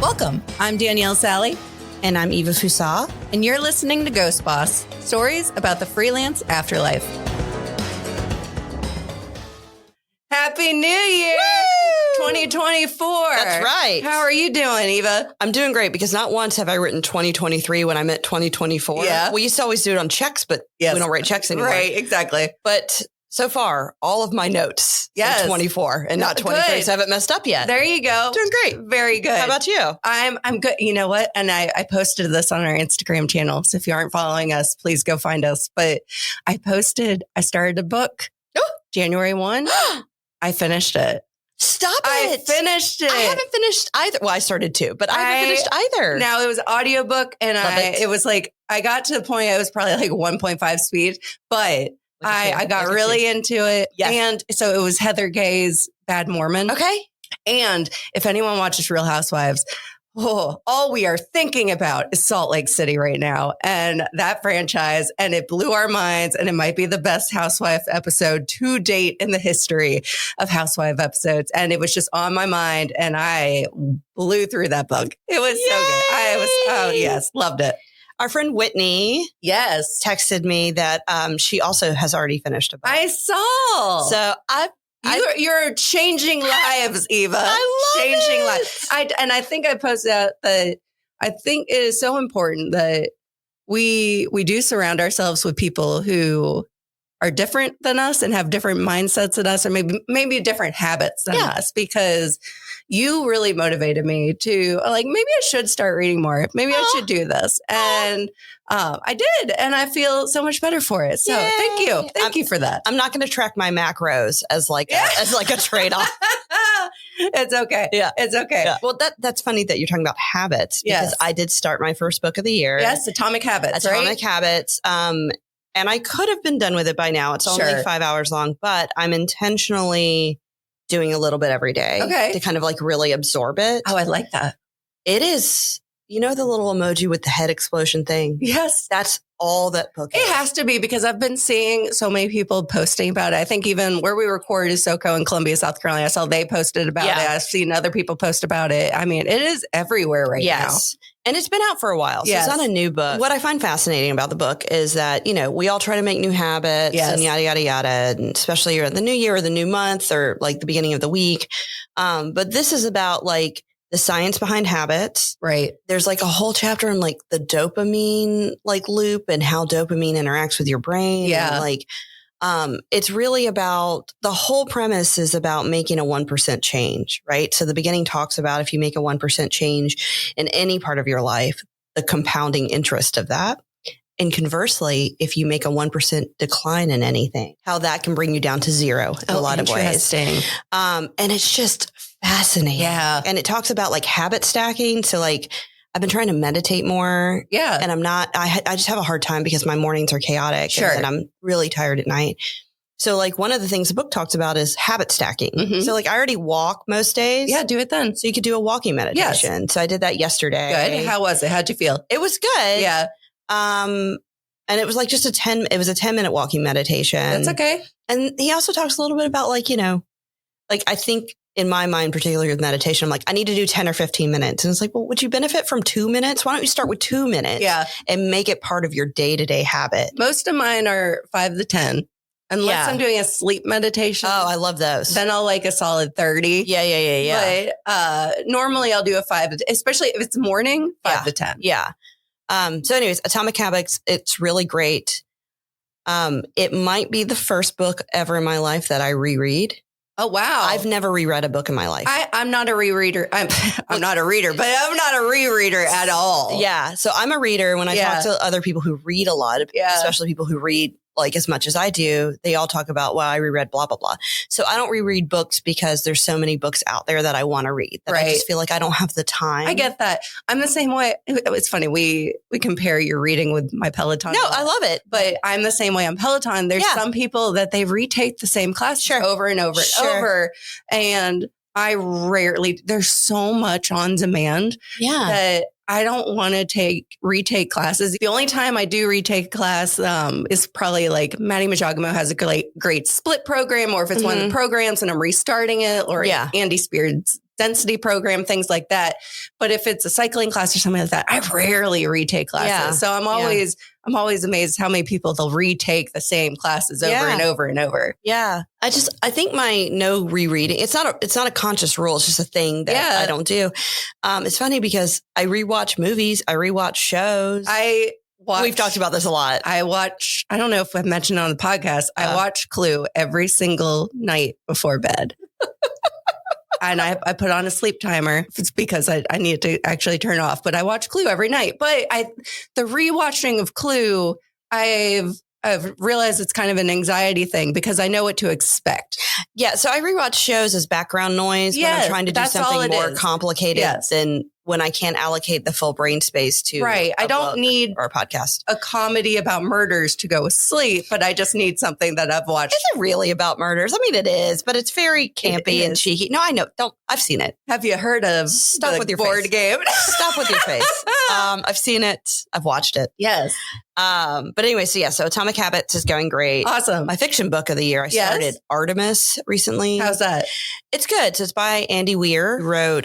Welcome. I'm Danielle Sally. And I'm Eva Fusa. And you're listening to Ghost Boss, stories about the freelance afterlife. Happy New Year! Woo! 2024. That's right. How are you doing, Eva? I'm doing great because not once have I written 2023 when I meant 2024. Yeah. We used to always do it on checks, but we don't write checks anymore. Right, exactly. But so far, all of my notes are 24 and not 23, so I haven't messed up yet. There you go. Doing great. Very good. How about you? I'm good. You know what? And I posted this on our Instagram channel. So if you aren't following us, please go find us. But I started a book. January 1. I finished it. Stop it. I finished it. I haven't finished either. Well, I started too, but I haven't finished either. Now it was audiobook and it was like, I got to the point, it was probably like 1.5 speed, but I got really into it. Yes. And so it was Heather Gay's Bad Mormon. Okay. And if anyone watches Real Housewives, all we are thinking about is Salt Lake City right now and that franchise. And it blew our minds. And it might be the best housewife episode to date in the history of housewife episodes. And it was just on my mind. And I blew through that book. It was so good. Loved it. Our friend Whitney texted me that she also has already finished a book. I saw. So you're changing lives, Eva. I love changing lives. I think I posted out that I think it is so important that we do surround ourselves with people who are different than us and have different mindsets than us, or maybe different habits than us, because you really motivated me to maybe I should start reading more. Maybe I should do this. And I did. And I feel so much better for it. So thank you. Thank you for that. I'm not going to track my macros as like a trade-off. It's okay. Yeah. It's okay. Yeah. Well, that's funny that you're talking about habits because I did start my first book of the year. Yes. Atomic Habits. Habits. And I could have been done with it by now. It's only 5 hours long, but I'm intentionally doing a little bit every day to kind of like really absorb it. Oh, I like that. It is, the little emoji with the head explosion thing. Yes. That's all that book is. It has to be because I've been seeing so many people posting about it. I think even where we record is SoCo in Columbia, South Carolina. I saw they posted about it. I've seen other people post about it. I mean, it is everywhere right now. And it's been out for a while. So it's not a new book. What I find fascinating about the book is that, we all try to make new habits and yada, yada, yada. And especially the new year or the new month or like the beginning of the week. But this is about like the science behind habits. Right. There's like a whole chapter on like the dopamine like loop and how dopamine interacts with your brain. Yeah. And, it's really about the whole premise is about making a 1% change, right? So the beginning talks about if you make a 1% change in any part of your life, the compounding interest of that. And conversely, if you make a 1% decline in anything, how that can bring you down to zero in a lot of ways. And it's just fascinating. Yeah. And it talks about like habit stacking. So like, I've been trying to meditate more. Yeah. And I just have a hard time because my mornings are chaotic. Sure. And I'm really tired at night. So like one of the things the book talks about is habit stacking. Mm-hmm. So like I already walk most days. Yeah. Do it then. So you could do a walking meditation. Yes. So I did that yesterday. Good. How was it? How'd you feel? It was good. Yeah. And it was like just a 10-minute walking meditation. That's okay. And he also talks a little bit about like, I think in my mind, particularly with meditation, I'm like, I need to do 10 or 15 minutes. And it's like, well, would you benefit from 2 minutes? Why don't you start with 2 minutes and make it part of your day-to-day habit? Most of mine are 5 to 10. Unless I'm doing a sleep meditation. Oh, I love those. Then I'll like a solid 30. Yeah. But normally I'll do a 5 to 10, especially if it's morning, 5 to 10. Yeah. So anyways, Atomic Habits, it's really great. It might be the first book ever in my life that I reread. Oh, wow. I've never reread a book in my life. I'm not a rereader. I'm not a reader, but I'm not a rereader at all. Yeah. So I'm a reader. When I talk to other people who read a lot, especially people who read like as much as I do, they all talk about, well, I reread blah, blah, blah. So I don't reread books because there's so many books out there that I want to read that I just feel like I don't have the time. I get that. I'm the same way. It's funny. We compare your reading with my Peloton. No, I love it. But I'm the same way on Peloton. There's some people that they retake the same class over and over and over. And I rarely, there's so much on demand that I don't want to retake classes. The only time I do retake class is probably like Maddie Majagamo has a great split program, or if it's one of the programs and I'm restarting it, or Andy Spear's density program, things like that. But if it's a cycling class or something like that, I rarely retake classes. Yeah. So I'm always amazed how many people they'll retake the same classes over and over and over. Yeah. I think my no rereading, it's not a conscious rule. It's just a thing that I don't do. It's funny because I rewatch movies. I rewatch shows. We've talked about this a lot. I don't know if I've mentioned it on the podcast. I watch Clue every single night before bed. And I put on a sleep timer. It's because I need to actually turn off, but I watch Clue every night. But the rewatching of Clue, I've realized it's kind of an anxiety thing because I know what to expect. Yeah. So I rewatch shows as background noise when I'm trying to do something more complicated than when I can't allocate the full brain space to I don't need or a podcast. A comedy about murders to go with sleep, but I just need something that I've watched. Is it really about murders? I mean, it is, but it's very campy and cheeky. No, I know. I've seen it. Have you heard of Stop with your board face. game? Stop with your face. I've seen it. I've watched it. Yes. But anyway, so Atomic Habits is going great. Awesome. My fiction book of the year. I started Artemis recently. How's that? It's good. So it's by Andy Weir, who wrote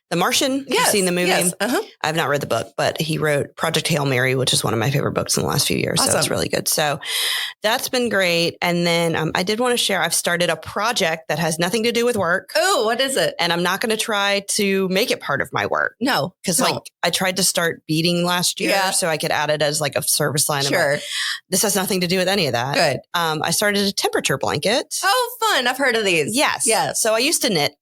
The Martian. Yes. You've seen the movie? Yes. I have not read the book, but he wrote Project Hail Mary, which is one of my favorite books in the last few years. Awesome. So it's really good. So that's been great. And then I did want to share, I've started a project that has nothing to do with work. Oh, what is it? And I'm not going to try to make it part of my work. No. Because I tried to start beading last year so I could add it as like a service line. Sure. This has nothing to do with any of that. Good. I started a temperature blanket. Oh, fun. I've heard of these. Yes. So I used to knit.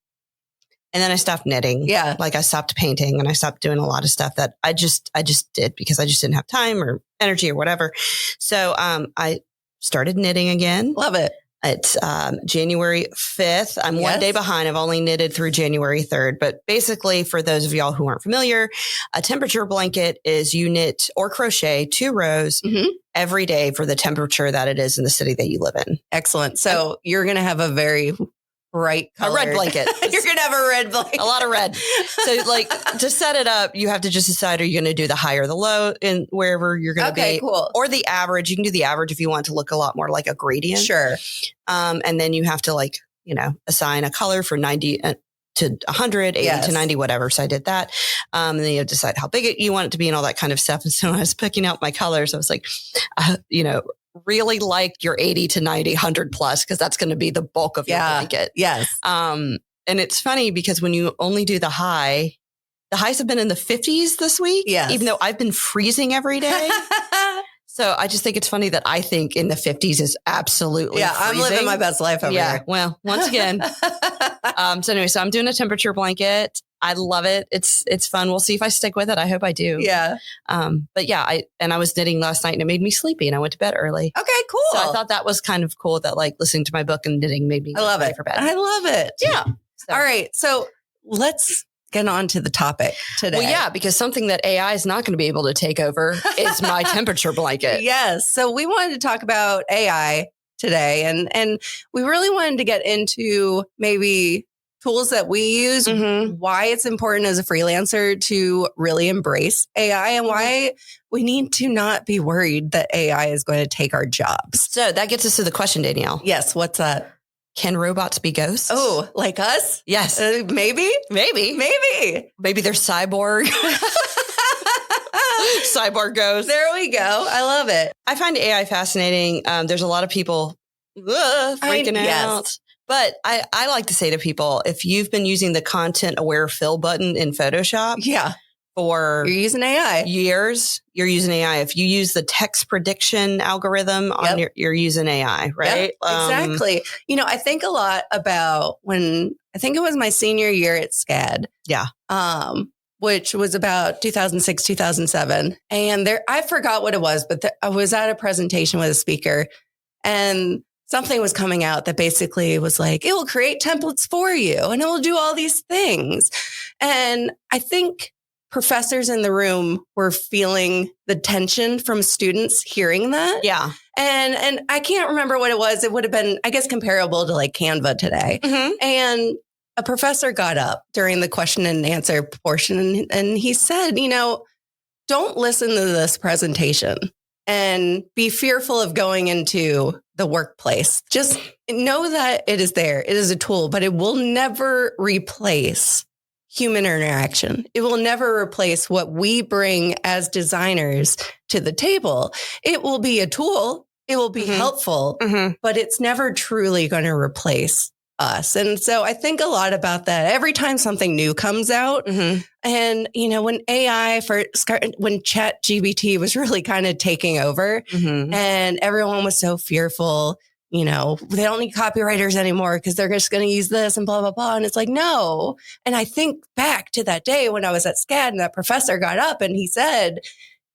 And then I stopped knitting. Yeah. Like I stopped painting and I stopped doing a lot of stuff that I just did because I just didn't have time or energy or whatever. So I started knitting again. Love it. It's January 5th. I'm one day behind. I've only knitted through January 3rd. But basically, for those of y'all who aren't familiar, a temperature blanket is you knit or crochet 2 rows every day for the temperature that it is in the city that you live in. Excellent. So you're going to have a very bright color. A red blanket. You're going to have a red blanket. A lot of red. So like to set it up, you have to just decide, are you going to do the high or the low in wherever you're going to be? Okay, cool. Or the average. You can do the average if you want to look a lot more like a gradient. Sure. And then you have to assign a color from 90 to 100, 80 to 90, whatever. So I did that. And then you decide how big you want it to be and all that kind of stuff. And so when I was picking out my colors, I was like, really like your 80 to 90, 100 plus, because that's going to be the bulk of your blanket. Yes. And it's funny because when you only do the highs have been in the 50s this week, even though I've been freezing every day. So I just think it's funny that I think in the 50s is absolutely freezing. I'm living my best life over here. Well, once again. So I'm doing a temperature blanket. I love it. It's fun. We'll see if I stick with it. I hope I do. Yeah. But I was knitting last night and it made me sleepy and I went to bed early. Okay, cool. So I thought that was kind of cool that like listening to my book and knitting made me ready for bed. I love it. Yeah. So. All right. So let's get on to the topic today. Well, yeah, because something that AI is not going to be able to take over is my temperature blanket. Yes. So we wanted to talk about AI today and we really wanted to get into maybe tools that we use, why it's important as a freelancer to really embrace AI and why we need to not be worried that AI is going to take our jobs. So that gets us to the question, Danielle. Yes. What's that? Can robots be ghosts? Oh, like us? Yes. Maybe they're cyborg. Cyborg ghosts. There we go. I love it. I find AI fascinating. There's a lot of people freaking out. But I like to say to people, if you've been using the content aware fill button in Photoshop for you're using AI years, you're using AI. If you use the text prediction algorithm on you're using AI, right? Yep, exactly. I think a lot about when I think it was my senior year at SCAD. Yeah. Which was about 2006, 2007. And I forgot what it was, but I was at a presentation with a speaker and something was coming out that basically was like, it will create templates for you and it will do all these things. And I think professors in the room were feeling the tension from students hearing that. Yeah. And I can't remember what it was. It would have been, I guess, comparable to like Canva today. And a professor got up during the question and answer portion and he said, don't listen to this presentation and be fearful of going into the workplace. Just know that it is there. It is a tool, but it will never replace human interaction. It will never replace what we bring as designers to the table. It will be a tool. It will be helpful, but it's never truly going to replace us. And so I think a lot about that every time something new comes out. And, when AI when ChatGPT was really kind of taking over and everyone was so fearful, they don't need copywriters anymore because they're just going to use this and blah, blah, blah. And it's like, no. And I think back to that day when I was at SCAD and that professor got up and he said,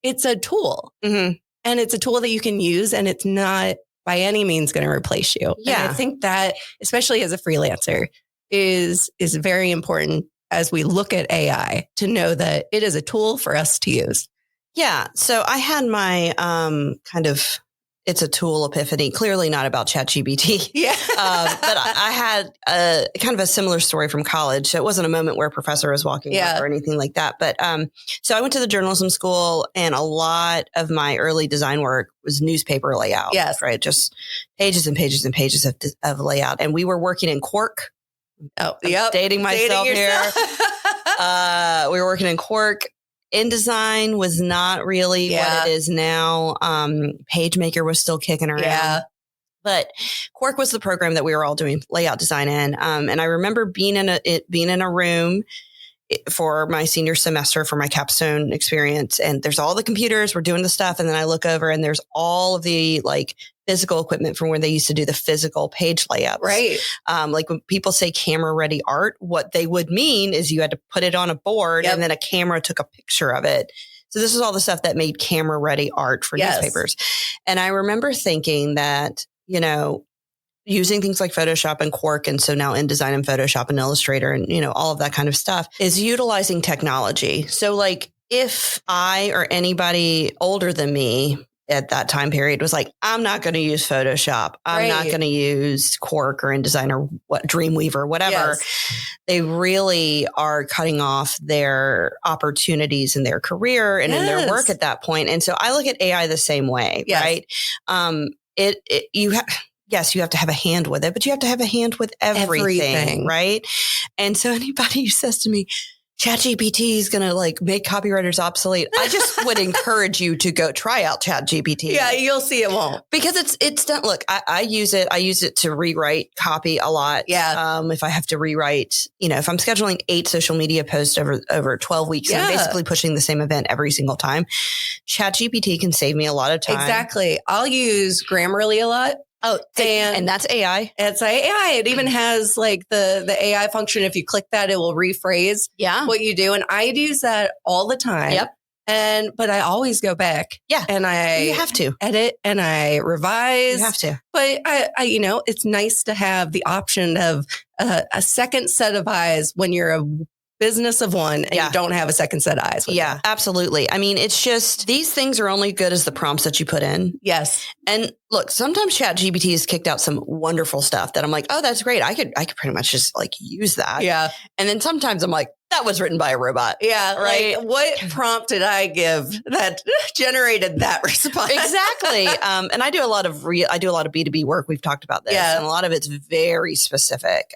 it's a tool and it's a tool that you can use and it's not by any means going to replace you. Yeah. And I think that, especially as a freelancer, is very important as we look at AI to know that it is a tool for us to use. Yeah. So I had my it's a tool epiphany, clearly not about ChatGPT. Yeah. But I had kind of a similar story from college. So it wasn't a moment where a professor was walking up or anything like that. But so I went to the journalism school and a lot of my early design work was newspaper layout. Yes. Right. Just pages and pages and pages of layout. And we were working in Quark. Oh, yep. Dating myself here. We were working in Quark. InDesign was not really what it is now. PageMaker was still kicking around. Yeah. But Quark was the program that we were all doing layout design in. And I remember being in a room for my senior semester for my capstone experience. And there's all the computers, we're doing the stuff. And then I look over and there's all of the physical equipment from where they used to do the physical page layouts. Right. When people say camera ready art, what they would mean is you had to put it on a board and then a camera took a picture of it. So this is all the stuff that made camera ready art for newspapers. And I remember thinking that, using things like Photoshop and Quark, and so now InDesign and Photoshop and Illustrator and, all of that kind of stuff is utilizing technology. So if I or anybody older than me at that time period was like, I'm not going to use Photoshop. I'm not going to use Quark or InDesign or Dreamweaver, whatever. They really are cutting off their opportunities in their career and in their work at that point. And so I look at AI the same way, right? Yes, you have to have a hand with it, but you have to have a hand with everything. Right? And so anybody who says to me, ChatGPT is going to make copywriters obsolete, I just would encourage you to go try out ChatGPT. Yeah, you'll see it won't. Because it's done. Look, I use it to rewrite copy a lot. Yeah. If I have to rewrite, if I'm scheduling 8 social media posts over 12 weeks, and I'm basically pushing the same event every single time, ChatGPT can save me a lot of time. Exactly. I'll use Grammarly a lot. Oh, and that's AI. It's AI. It even has the AI function. If you click that, it will rephrase what you do. And I use that all the time. Yep. But I always go back. Yeah. And you have to edit and I revise. You have to. But I it's nice to have the option of a second set of eyes when you're a business of one and you don't have a second set of eyes. Yeah, absolutely. I mean, it's just these things are only good as the prompts that you put in. Yes. And look, sometimes ChatGPT has kicked out some wonderful stuff that I'm like, oh, that's great. I could pretty much just use that. Yeah. And then sometimes I'm like, that was written by a robot. Yeah. Right. What prompt did I give that generated that response? Exactly. And I do a lot of B2B work. We've talked about this. Yeah. And a lot of it's very specific.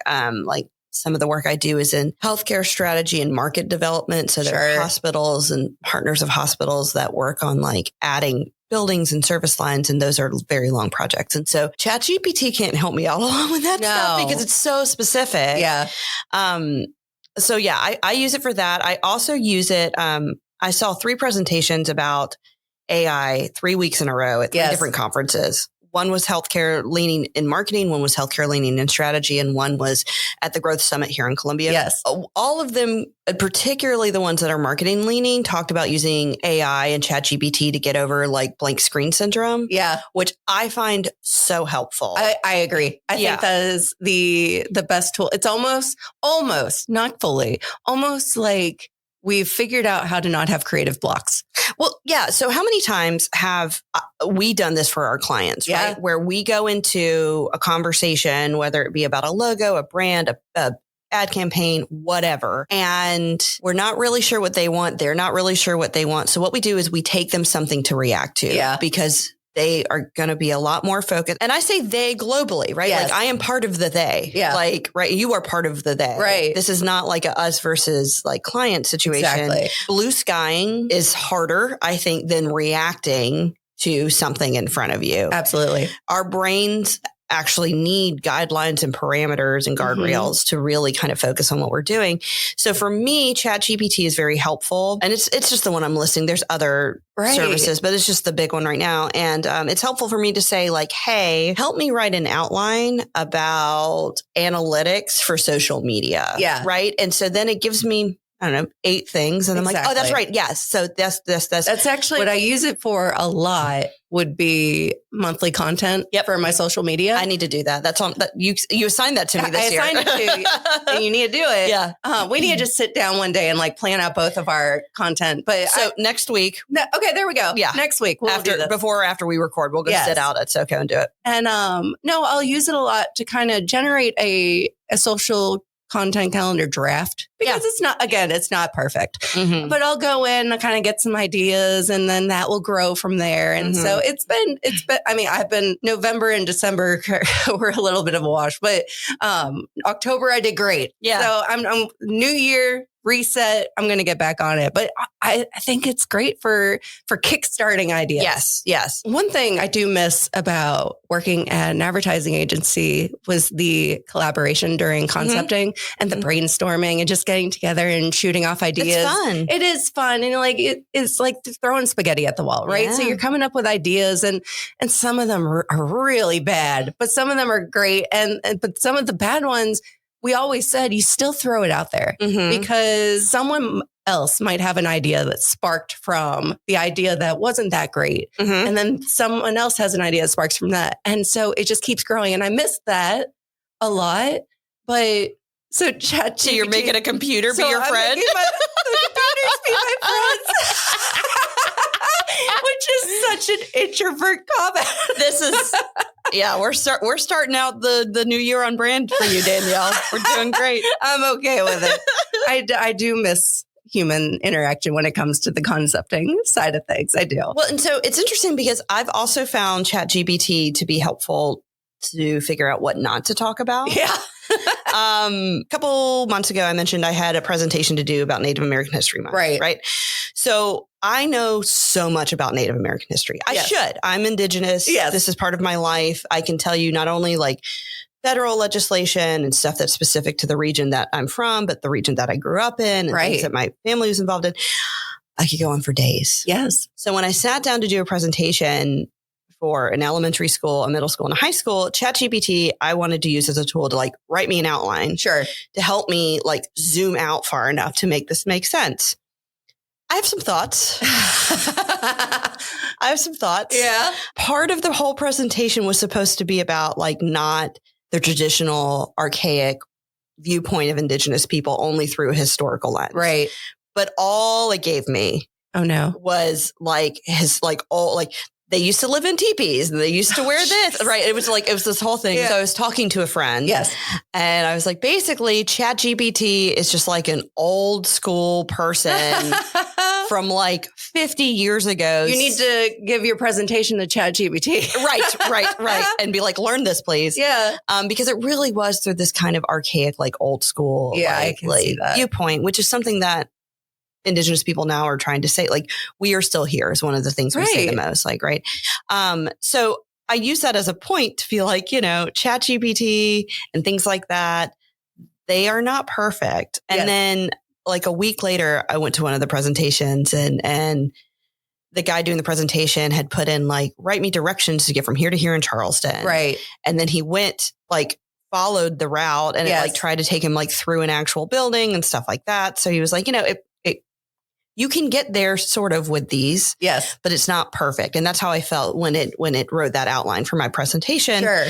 Some of the work I do is in healthcare strategy and market development. So there are hospitals and partners of hospitals that work on adding buildings and service lines. And those are very long projects. And so ChatGPT can't help me out along with that stuff because it's so specific. Yeah. So I use it for that. I also use it. I saw 3 presentations about AI 3 weeks in a row at 3 different conferences. One was healthcare leaning in marketing, one was healthcare leaning in strategy, and one was at the Growth Summit here in Columbia. Yes. All of them, particularly the ones that are marketing leaning, talked about using AI and ChatGPT to get over blank screen syndrome. Yeah. Which I find so helpful. I agree. I think that is the best tool. It's almost, not fully, almost like we've figured out how to not have creative blocks. Well, yeah. So how many times have we done this for our clients, right? Where we go into a conversation, whether it be about a logo, a brand, a ad campaign, whatever. And we're not really sure what they want. They're not really sure what they want. So what we do is we take them something to react to because they are going to be a lot more focused. And I say they globally, right? Yes. Like I am part of the they. Yeah. Like, right. You are part of the they. Right. This is not like a us versus like client situation. Exactly. Blue skying is harder, I think, than reacting to something in front of you. Absolutely. Our brains actually need guidelines and parameters and guardrails to really kind of focus on what we're doing. So for me, ChatGPT is very helpful. And it's just the one I'm listing. There's other services, but it's just the big one right now. And it's helpful for me to say like, hey, help me write an outline about analytics for social media. Yeah. Right. And so then it gives me, I don't know, 8 things. And I'm like, oh, that's right. Yes. So that's actually what I use it for a lot would be monthly content for my social media. I need to do that. That's on that. You assigned that to me this year. I assigned it to you and you need to do it. Yeah. We need to just sit down one day and like plan out both of our content. But next week. Okay, there we go. Yeah. Next week. Before or after we record, we'll go sit out at SoCo and do it. And no, I'll use it a lot to kind of generate a social content calendar draft because it's not perfect, but I'll go in and kind of get some ideas and then that will grow from there. And so it's been, I mean, November and December were a little bit of a wash, but October I did great. Yeah. So I'm new year, reset. I'm going to get back on it, but I think it's great for kickstarting ideas. Yes. One thing I do miss about working at an advertising agency was the collaboration during concepting and the brainstorming and just getting together and shooting off ideas. It's fun. It is fun. And like, it's like throwing spaghetti at the wall, right? Yeah. So you're coming up with ideas and some of them are really bad, but some of them are great. But some of the bad ones, we always said you still throw it out there because someone else might have an idea that sparked from the idea that wasn't that great. And then someone else has an idea that sparks from that. And so it just keeps growing. And I miss that a lot. But so ChatGPT. So you're making a computer be your friend? The computers be my friends. Which is such an introvert comment. This is, we're starting out the new year on brand for you, Danielle. We're doing great. I'm okay with it. I do miss human interaction when it comes to the concepting side of things. I do. Well, and so it's interesting because I've also found ChatGPT to be helpful to figure out what not to talk about. Yeah. A couple months ago, I mentioned I had a presentation to do about Native American History Month. Right. So I know so much about Native American history. I should. I'm Indigenous. Yes. This is part of my life. I can tell you not only like federal legislation and stuff that's specific to the region that I'm from, but the region that I grew up in and things that my family was involved in. I could go on for days. Yes. So when I sat down to do a presentation for an elementary school, a middle school, and a high school, ChatGPT, I wanted to use as a tool to like write me an outline. Sure. To help me like zoom out far enough to make this make sense. I have some thoughts. Yeah. Part of the whole presentation was supposed to be about like not the traditional archaic viewpoint of Indigenous people only through a historical lens. Right. But all it gave me was like they used to live in teepees and they used to wear this, right? It was this whole thing. Yeah. So I was talking to a friend. Yes. And I was like, basically ChatGPT is just like an old school person from like 50 years ago. You need to give your presentation to ChatGPT. Right. And be like, learn this, please. Yeah. Because it really was through this kind of archaic, like old school I can see that. viewpoint, which is something that Indigenous people now are trying to say, like, we are still here is one of the things we say the most, like, right. So I use that as a point to feel like, ChatGPT and things like that, they are not perfect. And then like a week later, I went to one of the presentations and the guy doing the presentation had put in like, write me directions to get from here to here in Charleston. Right. And then he went like, followed the route and it like tried to take him like through an actual building and stuff like that. So he was like, you can get there sort of with these, but it's not perfect. And that's how I felt when it wrote that outline for my presentation. Sure.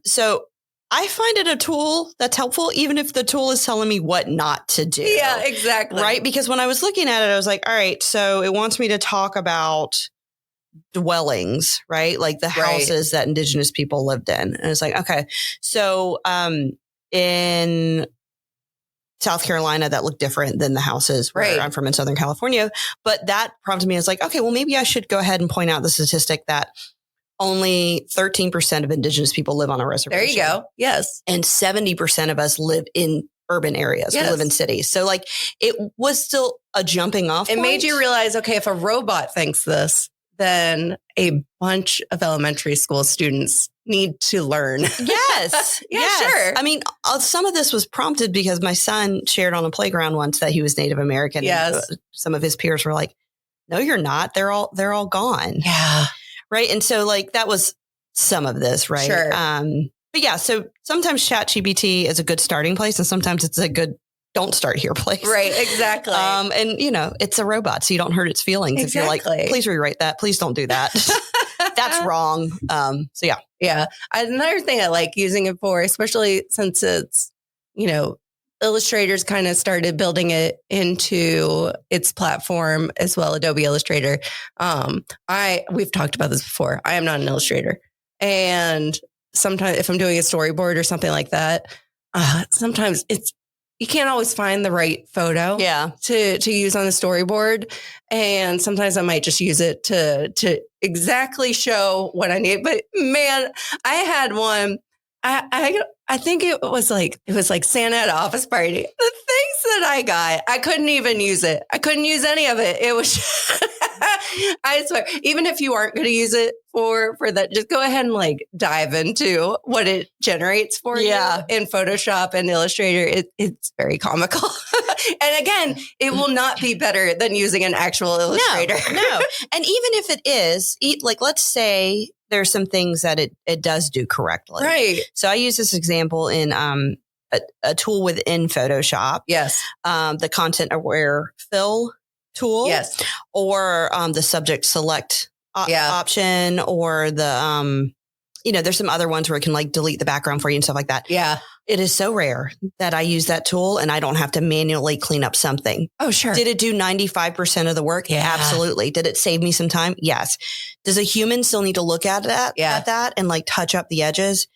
So I find it a tool that's helpful, even if the tool is telling me what not to do. Yeah, exactly. Right. Because when I was looking at it, I was like, all right, so it wants me to talk about dwellings, right? Like the houses that Indigenous people lived in. And it's like, okay, so, in South Carolina that look different than the houses where I'm from in Southern California. But that prompted me as like, okay, well, maybe I should go ahead and point out the statistic that only 13% of Indigenous people live on a reservation. There you go. Yes. And 70% of us live in urban areas. We live in cities. So like it was still a jumping off point. It made you realize, okay, if a robot thinks this, then a bunch of elementary school students need to learn. Yes. Sure. I mean, some of this was prompted because my son shared on a playground once that he was Native American. Yes. And some of his peers were like, no, you're not. They're all gone. Yeah. Right. And so like that was some of this, right? Sure. But yeah, so sometimes ChatGPT is a good starting place and sometimes it's a good don't start here place. Right, exactly. And you know, it's a robot, so you don't hurt its feelings. Exactly. If you're like, please rewrite that. Please don't do that. That's wrong. So yeah. Yeah. Another thing I like using it for, especially since it's, you know, illustrators kind of started building it into its platform as well, Adobe Illustrator. We've talked about this before. I am not an illustrator. And sometimes if I'm doing a storyboard or something like that, sometimes you can't always find the right photo to use on the storyboard. And sometimes I might just use it to exactly show what I need. But man, I had one, I think it was like Santa at an office party. The things that I got, I couldn't even use it. I couldn't use any of it. It was, I swear, even if you aren't going to use it for that, just go ahead and like dive into what it generates for you in Photoshop and Illustrator. It's very comical. And again, it will not be better than using an actual illustrator. No. And even if it is, like, let's say there's some things that it does do correctly. Right. So I use this example in a tool within Photoshop. Yes. The content aware fill tool. Yes. Or the subject select option, or the there's some other ones where it can like delete the background for you and stuff like that. Yeah. It is so rare that I use that tool and I don't have to manually clean up something. Oh, sure. Did it do 95% of the work? Yeah. Absolutely. Did it save me some time? Yes. Does a human still need to look at that and like touch up the edges?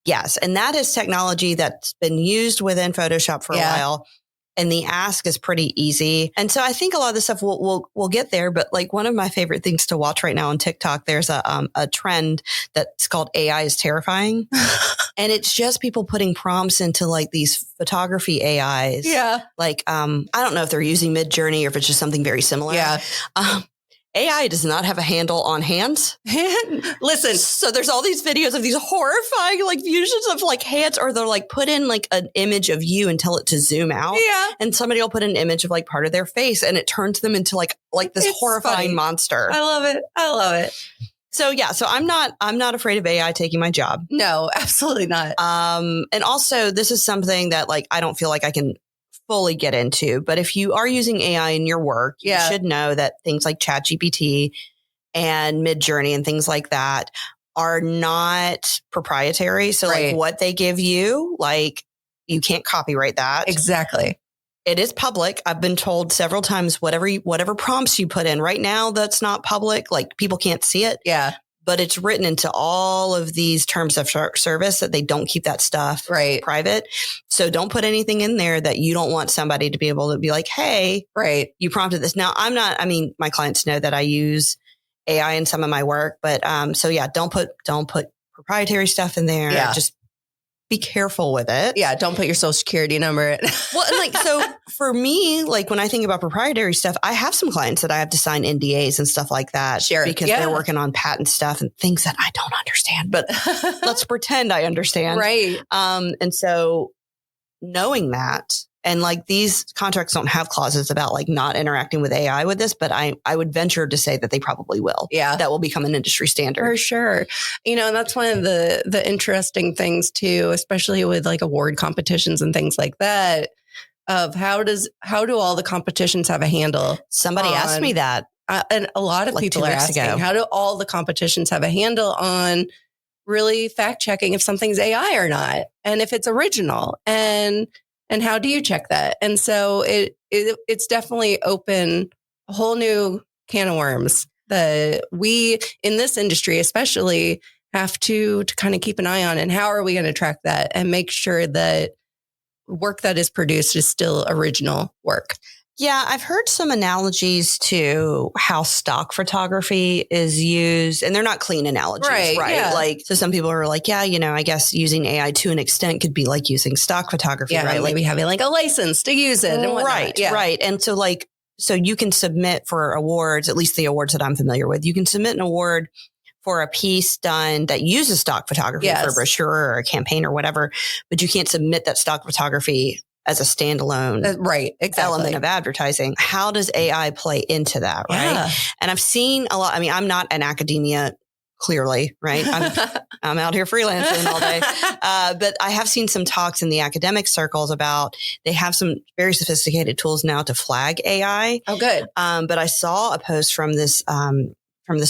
Yes. And that is technology that's been used within Photoshop for a while. And the ask is pretty easy. And so I think a lot of this stuff we'll get there. But like one of my favorite things to watch right now on TikTok, there's a trend that's called AI is terrifying. And it's just people putting prompts into like these photography AIs. Yeah. Like, I don't know if they're using Midjourney or if it's just something very similar. Yeah. AI does not have a handle on hands. Listen. So there's all these videos of these horrifying like fusions of like hands, or they'll like put in like an image of you and tell it to zoom out. Yeah. And somebody will put an image of like part of their face and it turns them into like this horrifying monster. I love it. So yeah, so I'm not afraid of AI taking my job. No, absolutely not. And also this is something that like I don't feel like I can fully get into, but if you are using AI in your work, you should know that things like ChatGPT and Midjourney and things like that are not proprietary. So like what they give you, like you can't copyright that. Exactly. It is public. I've been told several times, whatever prompts you put in right now, that's not public. Like people can't see it. Yeah. But it's written into all of these terms of service that they don't keep that stuff private. So don't put anything in there that you don't want somebody to be able to be like, hey, you prompted this. Now my clients know that I use AI in some of my work, but so yeah, don't put proprietary stuff in there. Yeah. Just be careful with it. Yeah. Don't put your social security number. Well, and like, so for me, like when I think about proprietary stuff, I have some clients that I have to sign NDAs and stuff like that. Sure. Because they're working on patent stuff and things that I don't understand, but let's pretend I understand. Right. And so knowing that, and like these contracts don't have clauses about like not interacting with AI with this, but I would venture to say that they probably will. Yeah. That will become an industry standard. For sure. You know, and that's one of the interesting things too, especially with like award competitions and things like that, of how do all the competitions have a handle? Somebody asked me that. And a lot of people are asking, how do all the competitions have a handle on really fact checking if something's AI or not? And if it's original, and how do you check that? And so it's definitely open a whole new can of worms that we in this industry especially have to kind of keep an eye on. And how are we going to track that and make sure that work that is produced is still original work. Yeah, I've heard some analogies to how stock photography is used, and they're not clean analogies, right? Yeah. Like, so some people are like, yeah, I guess using AI to an extent could be like using stock photography, Yeah, right? like maybe having like a license to use it and whatnot. Right, Yeah. right. And so you can submit for awards, at least the awards that I'm familiar with. You can submit an award for a piece done that uses stock photography for a brochure or a campaign or whatever, but you can't submit that stock photography as a standalone element of advertising. How does AI play into that, right? Yeah. And I've seen a lot. I mean, I'm not in academia, clearly, right? I'm out here freelancing all day. But I have seen some talks in the academic circles about they have some very sophisticated tools now to flag AI. Oh, good. But I saw a post from this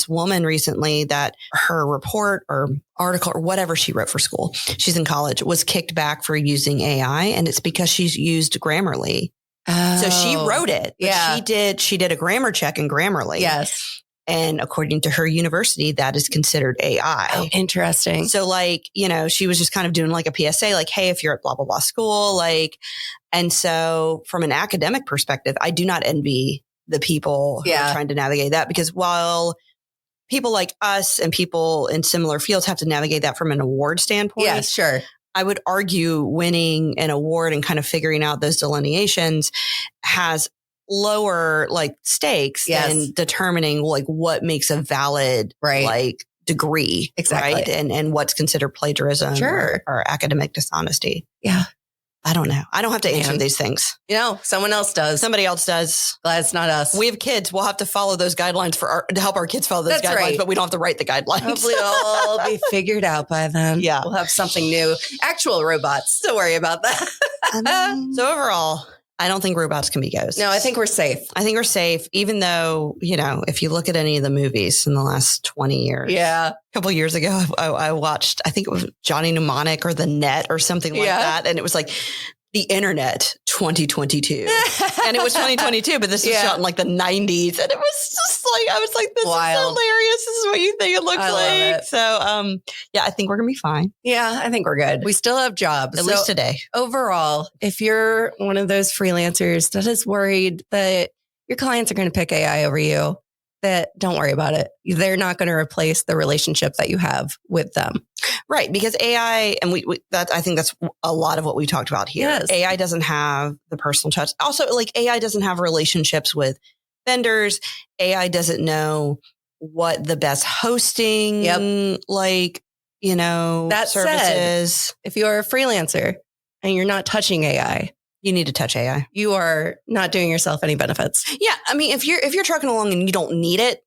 woman recently that her report or article or whatever she wrote for school, she's in college, was kicked back for using AI. And it's because she's used Grammarly. Oh, so she wrote it. But she did a grammar check in Grammarly. Yes. And according to her university, that is considered AI. Oh, interesting. So she was just kind of doing like a PSA, like, hey, if you're at blah, blah, blah school, and so from an academic perspective, I do not envy the people who are trying to navigate that, because while people like us and people in similar fields have to navigate that from an award standpoint. Yeah, sure. I would argue winning an award and kind of figuring out those delineations has lower stakes than determining what makes a valid degree. Exactly. Right. And what's considered plagiarism or academic dishonesty. Yeah. I don't know. I don't have to answer these things. Someone else does. Somebody else does. Glad it's not us. We have kids. We'll have to follow those guidelines to help our kids follow those guidelines, but we don't have to write the guidelines. Hopefully it'll all be figured out by then. Yeah. We'll have something new. Actual robots. Don't worry about that. So overall, I don't think robots can be ghosts. No, I think we're safe. Even though, if you look at any of the movies in the last 20 years. Yeah. A couple of years ago, I watched, I think it was Johnny Mnemonic or The Net or something like that. And it was like the internet 2022. And it was 2022, but this was shot in the 90s. And it was just I was like, this is hilarious. This is what you think it looks like. So, I think we're going to be fine. Yeah, I think we're good. We still have jobs. At least today. Overall, if you're one of those freelancers that is worried that your clients are going to pick AI over you, don't worry about it. They're not going to replace the relationship that you have with them. Right. Because AI, and I think that's a lot of what we talked about here. Yes. AI doesn't have the personal touch. Also, AI doesn't have relationships with vendors. AI doesn't know what the best hosting, that services. Said, if you're a freelancer and you're not touching AI, you need to touch AI. You are not doing yourself any benefits. Yeah. I mean, if you're trucking along and you don't need it,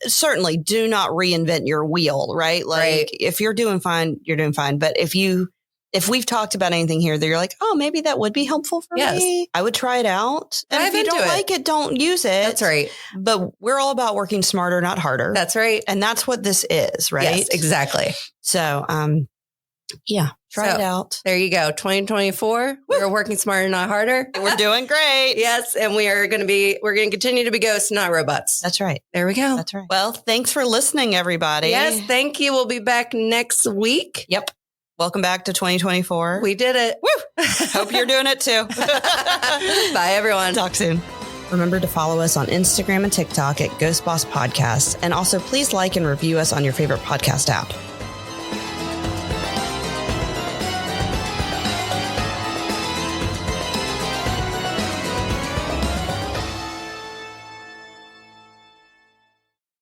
certainly do not reinvent your wheel, right? If you're doing fine, you're doing fine. But if we've talked about anything here that you're like, oh, maybe that would be helpful for me, I would try it out. And if you don't like it, don't use it. That's right. But we're all about working smarter, not harder. That's right. And that's what this is, right? Yes, exactly. So, try it out. There you go. 2024. We're working smarter, not harder. We're doing great. Yes. And we're going to continue to be ghosts, not robots. That's right. There we go. That's right. Well, thanks for listening, everybody. Yes. Thank you. We'll be back next week. Yep. Welcome back to 2024. We did it. Woo! Hope you're doing it too. Bye, everyone. Talk soon. Remember to follow us on Instagram and TikTok at Ghost Boss Podcast. And also please like and review us on your favorite podcast app.